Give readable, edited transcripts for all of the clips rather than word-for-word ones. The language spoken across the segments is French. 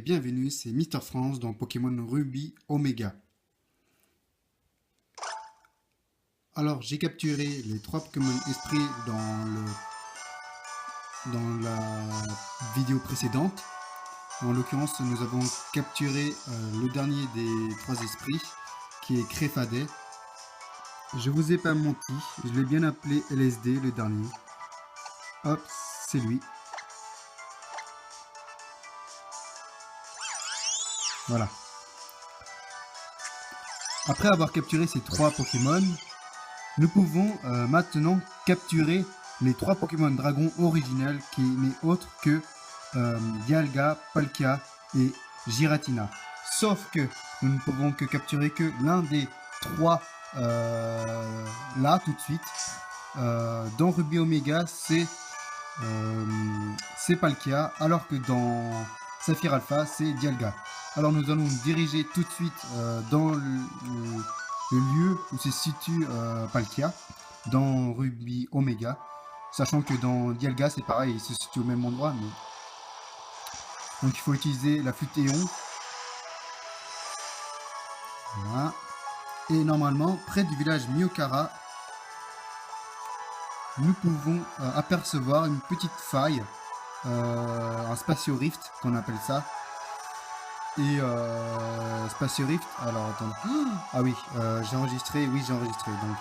bienvenue, c'est Mister France dans Pokémon Ruby Omega. Alors, j'ai capturé les 3 Pokémon esprits dans la vidéo précédente. En l'occurrence, nous avons capturé le dernier des 3 esprits, qui est Créfadet. Je vous ai pas menti, je l'ai bien appelé LSD, le dernier. Hop, c'est lui. Voilà. Après avoir capturé ces 3 Pokémon, nous pouvons maintenant capturer les 3 Pokémon Dragon originels qui n'est autre que Dialga, Palkia et Giratina. Sauf que nous ne pouvons que capturer que l'un des 3 là tout de suite. Dans Ruby Omega, c'est Palkia, alors que dans Saphir Alpha, c'est Dialga. Alors nous allons nous diriger tout de suite dans le lieu où se situe Palkia, dans Ruby Omega, sachant que dans Dialga c'est pareil, il se situe au même endroit. Mais... donc il faut utiliser la flûte Éon. Voilà. Et normalement, près du village Myokara, nous pouvons apercevoir une petite faille, un Spatio Rift qu'on appelle ça. Et Spatio Rift, alors attendez. Ah oui, j'ai enregistré, donc.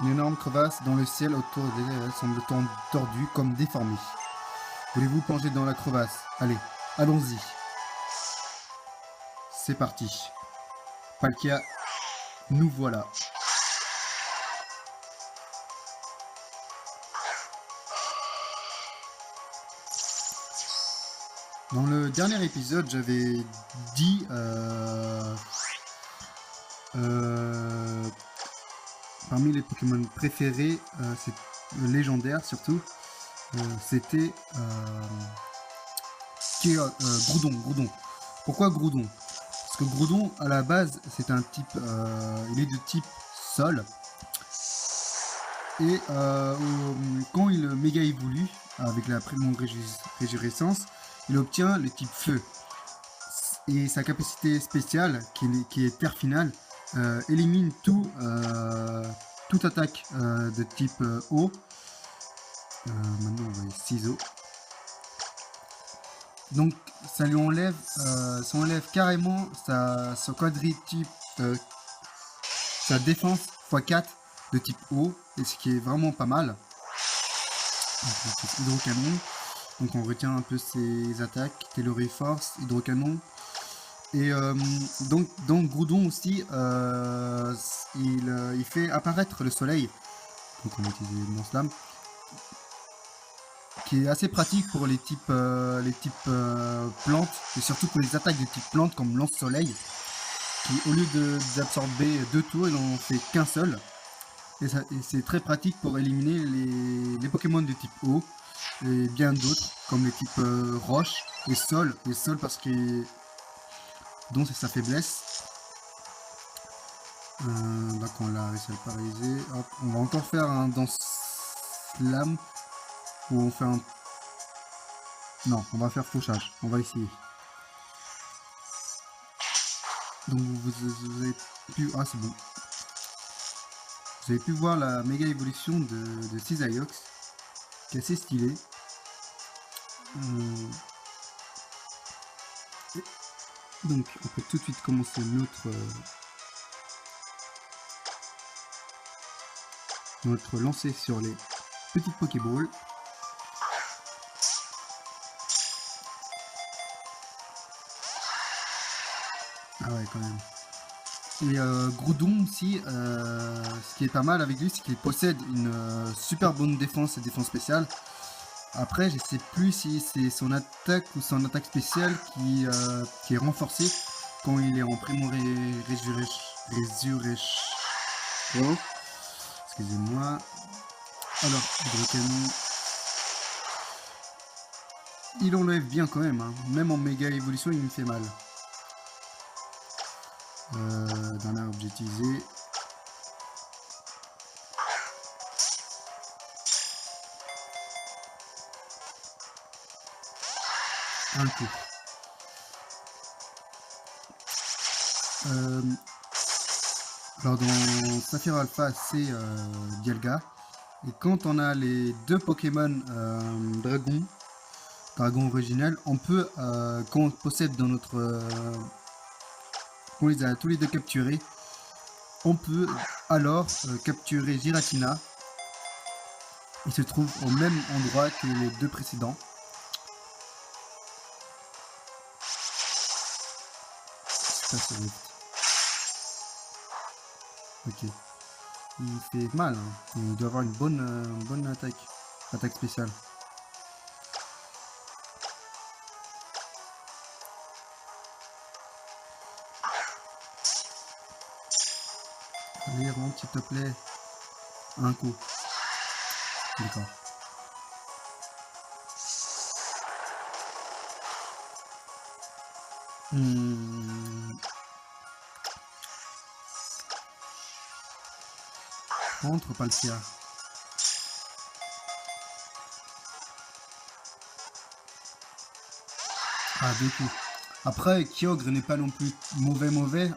Une énorme crevasse dans le ciel autour d'elle semble tordue comme déformée. Voulez-vous plonger dans la crevasse? Allez, allons-y. C'est parti. Palkia, nous voilà. Dans le dernier épisode, j'avais dit parmi les Pokémon préférés, c'est légendaire surtout, c'était Groudon. Pourquoi Groudon? Parce que Groudon, à la base, c'est un type, il est de type sol. Et quand il méga évolue avec la Primo Réjurescence, il obtient le type feu. Et sa capacité spéciale, qui est terre finale, élimine toute attaque de type eau. Maintenant on va ciseaux. Donc ça lui enlève, carrément son quadritype, sa défense x4 de type eau, et ce qui est vraiment pas mal. Donc, hydrocanon. Donc on retient un peu ses attaques, Tailory Force, hydrocanon. Et donc dans Groudon aussi, il fait apparaître le soleil. Donc on va utiliser mon slam, qui est assez pratique pour les types plantes, et surtout pour les attaques de type plante comme lance-soleil, qui au lieu d'absorber 2 tours, il en fait qu'un seul. Et c'est très pratique pour éliminer les Pokémon de type eau, et bien d'autres, comme les types roche et sol. Les sols parce que dont c'est sa faiblesse. Donc on l'a réussi à le paralyser. Hop, on va encore faire un dans slam où on fait un... non, on va faire fauchage. On va essayer. Donc vous avez pu... ah c'est bon. Vous avez pu voir la méga évolution de Cisaiox, qui est assez stylé. Donc on peut tout de suite commencer notre lancer sur les petites Pokéballs. Ah ouais quand même. Et Groudon aussi, ce qui est pas mal avec lui, c'est qu'il possède une super bonne défense et défense spéciale. Après, je sais plus si c'est son attaque ou son attaque spéciale qui est renforcée quand il est en Primo Résurrection. Oh. Excusez-moi. Alors, Hydrocanon. Il enlève bien quand même, hein. Même en méga évolution, il me fait mal. Dernier objet utilisé. Un coup. Alors dans Saphir Alpha, c'est Dialga. Et quand on a les deux Pokémon Dragon original, on peut, quand on possède dans notre... on les a tous les deux capturés, on peut alors capturer Giratina. Il se trouve au même endroit que les deux précédents. Ça, c'est vite. Ok. Il fait mal. Hein. Il doit avoir une bonne attaque. Attaque spéciale. Allez, rentre s'il te plaît. Un coup. D'accord. Rentre, Palkia. Ah, deux coups. Après, Kyogre n'est pas non plus mauvais.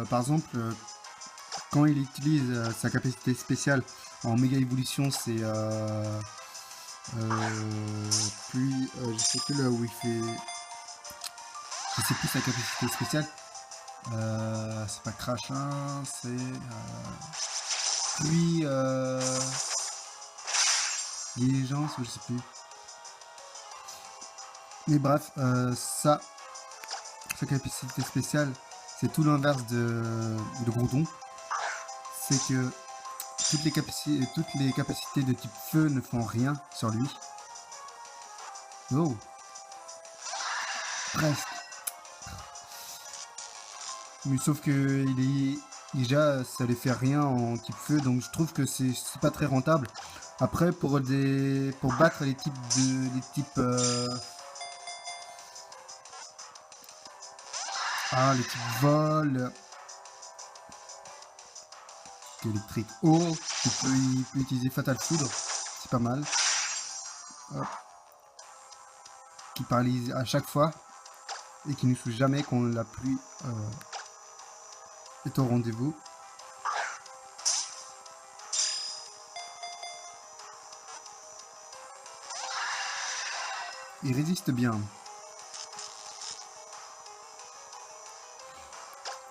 Par exemple, quand il utilise sa capacité spéciale en méga évolution, c'est je sais plus là où il fait. Je sais plus sa capacité spéciale. C'est pas Crash 1, c'est puis diligence ou je sais plus. Mais bref, sa capacité spéciale, c'est tout l'inverse de Groudon. C'est que toutes les capacités de type feu ne font rien sur lui. Oh, presque. Mais sauf que déjà ça les fait rien en type feu, donc je trouve que c'est pas très rentable. Après pour battre les types les types vol électrique eau, il peut utiliser Fatal Foudre, c'est pas mal. Hop. Qui paralyse à chaque fois et qui ne soucie jamais quand la pluie est au rendez-vous. Il résiste bien.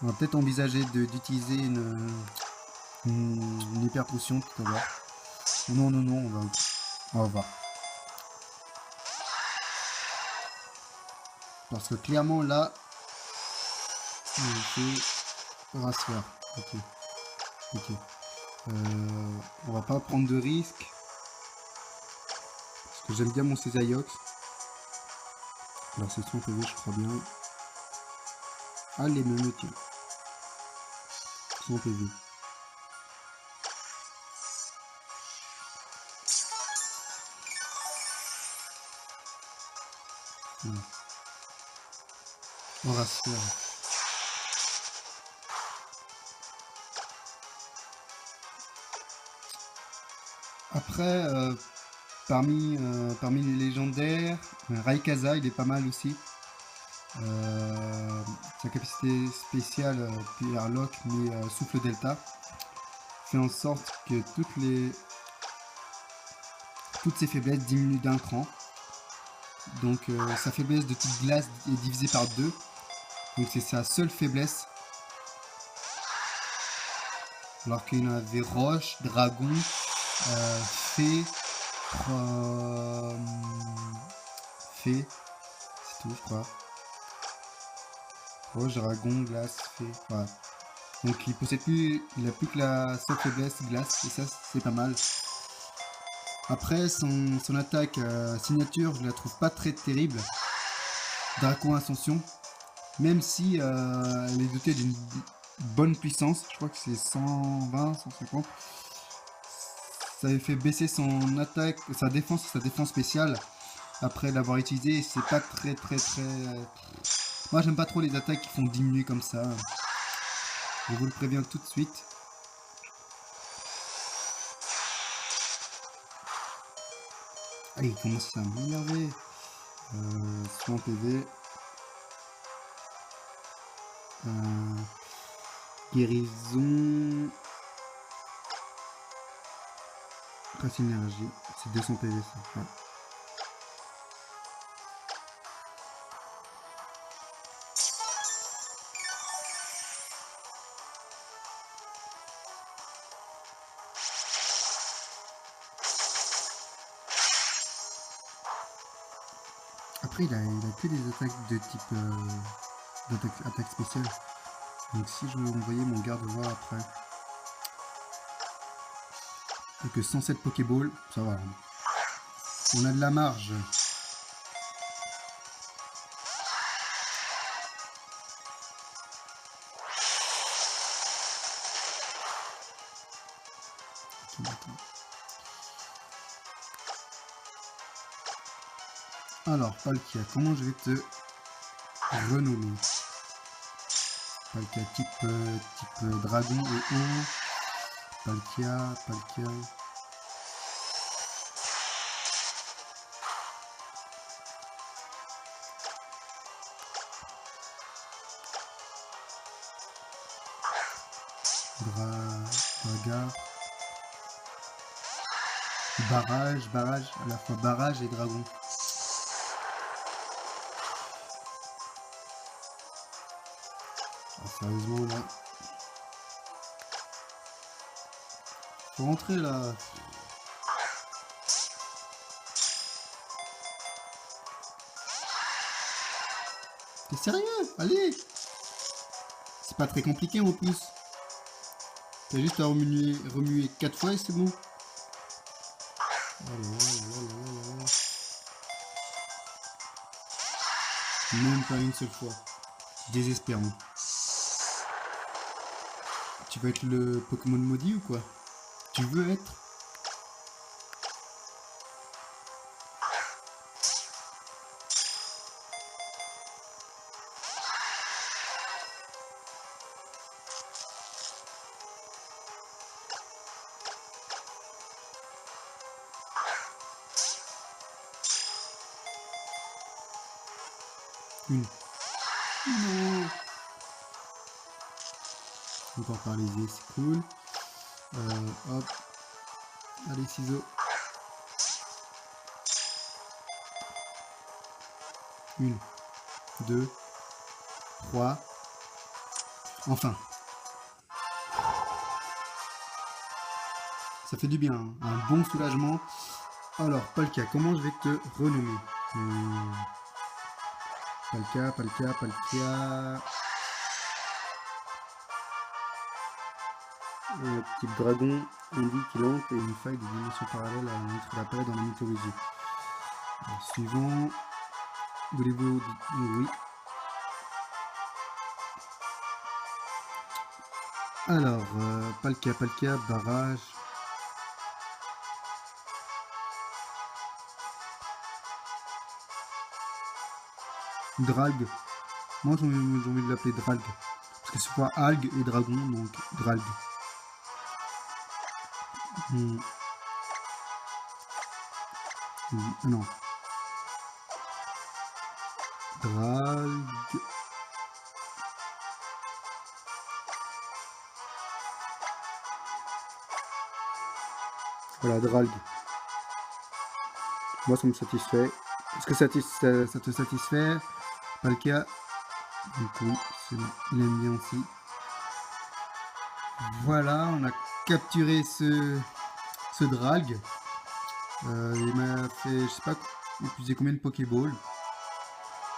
On va peut-être envisager d'utiliser une hyper potion tout à l'heure. Non, on va voir. Parce que clairement là, il fait Rasphère. Ok. On va pas prendre de risques. Parce que j'aime bien mon Césaiox. Alors c'est 100 PV, je crois bien. Allez, me tiens. 100 PV. Voilà. On va se faire. Après, parmi les légendaires, Rayquaza, il est pas mal aussi. Sa capacité spéciale, Pierre Lock, mais Souffle Delta, fait en sorte que toutes ses faiblesses diminuent d'un cran. Donc sa faiblesse de type glace est divisée par 2. Donc c'est sa seule faiblesse. Alors qu'il y en avait roche, dragon, fée, c'est tout je crois. Roche, dragon, glace, fée, voilà. Donc il a plus que la seule faiblesse glace et ça c'est pas mal. Après son attaque signature, je la trouve pas très terrible. Draco Ascension, même si elle est dotée d'une bonne puissance, je crois que c'est 120, 150. Ça avait fait baisser son attaque, sa défense spéciale après l'avoir utilisé. C'est pas très. Moi j'aime pas trop les attaques qui font diminuer comme ça. Je vous le préviens tout de suite. Ah, il commence à m'énerver. 100 PV. Guérison. Race énergie. C'est 200 PV ça. Ouais. Après, il a que des attaques de type attaque spéciale. Donc si je veux envoyer mon garde-voix après, et que 107 Pokéball, ça va. On a de la marge. Alors, Palkia, comment je vais te renommer? Palkia type dragon et eau. Palkia. Dragar. Barrage, à la fois barrage et dragon. Ah, sérieusement là. Faut rentrer là. T'es sérieux? Allez! C'est pas très compliqué en plus. T'as juste à remuer 4 fois et c'est bon. Oh là là. Même pas une seule fois. Désespérant. Tu veux être le Pokémon maudit ou quoi? Tu veux être? Une. Non. Encore paralyser, c'est cool. Hop. Allez, ciseaux. Une. 2. 3. Enfin. Ça fait du bien, hein. Un bon soulagement. Alors, Palkia, comment je vais te renommer? Palkia. Type dragon, indique qu'il entre et une faille de dimension parallèle entre la palette dans la mythologie. Alors, suivant. Voulez-vous dire oui? Alors, Palkia, barrage. Dralg. Moi j'ai envie de l'appeler Dralg. Parce que c'est pas algue et dragon, donc Dralg. Non. Dralg. Voilà, Dralg. Moi ça me satisfait. Est-ce que ça te satisfait? Palkia? Du coup, il aime bien aussi. Voilà, on a capturé ce Dralg. Il m'a fait, je sais pas, épuisé combien de Pokéball.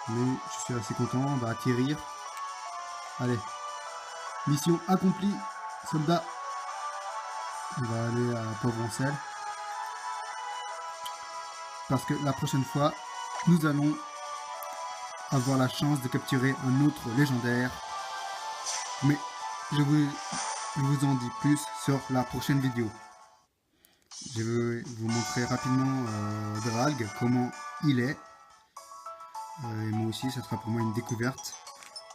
Mais je suis assez content, on va atterrir. Allez, mission accomplie, soldat. On va aller à Pauvre-Ancel. Parce que la prochaine fois, nous allons avoir la chance de capturer un autre légendaire. Mais je vous en dis plus sur la prochaine vidéo. Je vais vous montrer rapidement Dralg, comment il est. Et moi aussi, ça sera pour moi une découverte.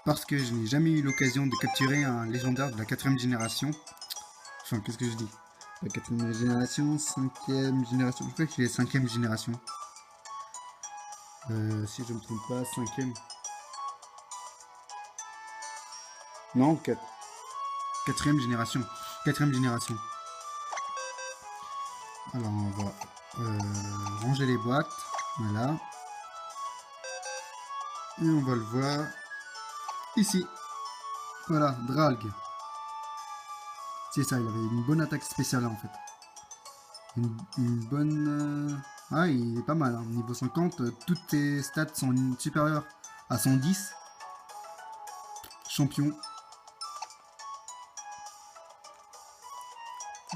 Parce que je n'ai jamais eu l'occasion de capturer un légendaire de la 4ème génération. Enfin, qu'est-ce que je dis? La 4ème génération, 5ème génération. Je crois qu'il est 5ème génération. Si je ne me trompe pas, 5ème. Non, 4. Quatrième génération. Quatrième génération. Alors on va ranger les boîtes. Voilà. Et on va le voir ici. Voilà, Dralg. C'est ça, il avait une bonne attaque spéciale en fait. Une bonne... Ah, il est pas mal. Hein. Niveau 50, toutes tes stats sont supérieures à 110. Champion.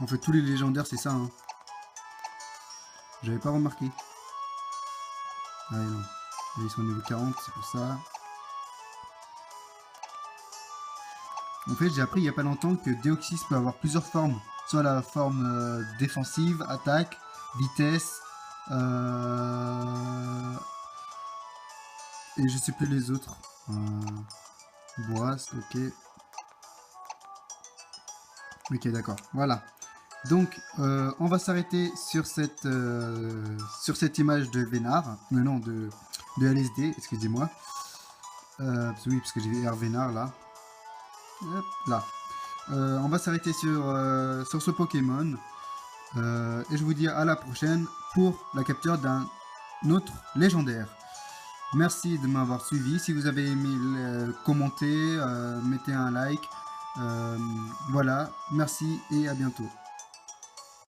En fait, tous les légendaires, c'est ça. Hein. J'avais pas remarqué. Ah non. Là, ils sont au niveau 40, c'est pour ça. En fait, j'ai appris il y a pas longtemps que Deoxys peut avoir plusieurs formes. Soit la forme défensive, attaque, vitesse, et je sais plus les autres. Boisse, ok. Ok, d'accord. Voilà. Donc, on va s'arrêter sur cette image de Vénard. Non, de LSD, excusez-moi. Oui, parce que j'ai R Vénard là. Hop, là. On va s'arrêter sur ce Pokémon. Et je vous dis à la prochaine pour la capture d'un autre légendaire. Merci de m'avoir suivi. Si vous avez aimé, commentez, mettez un like. Voilà, merci et à bientôt.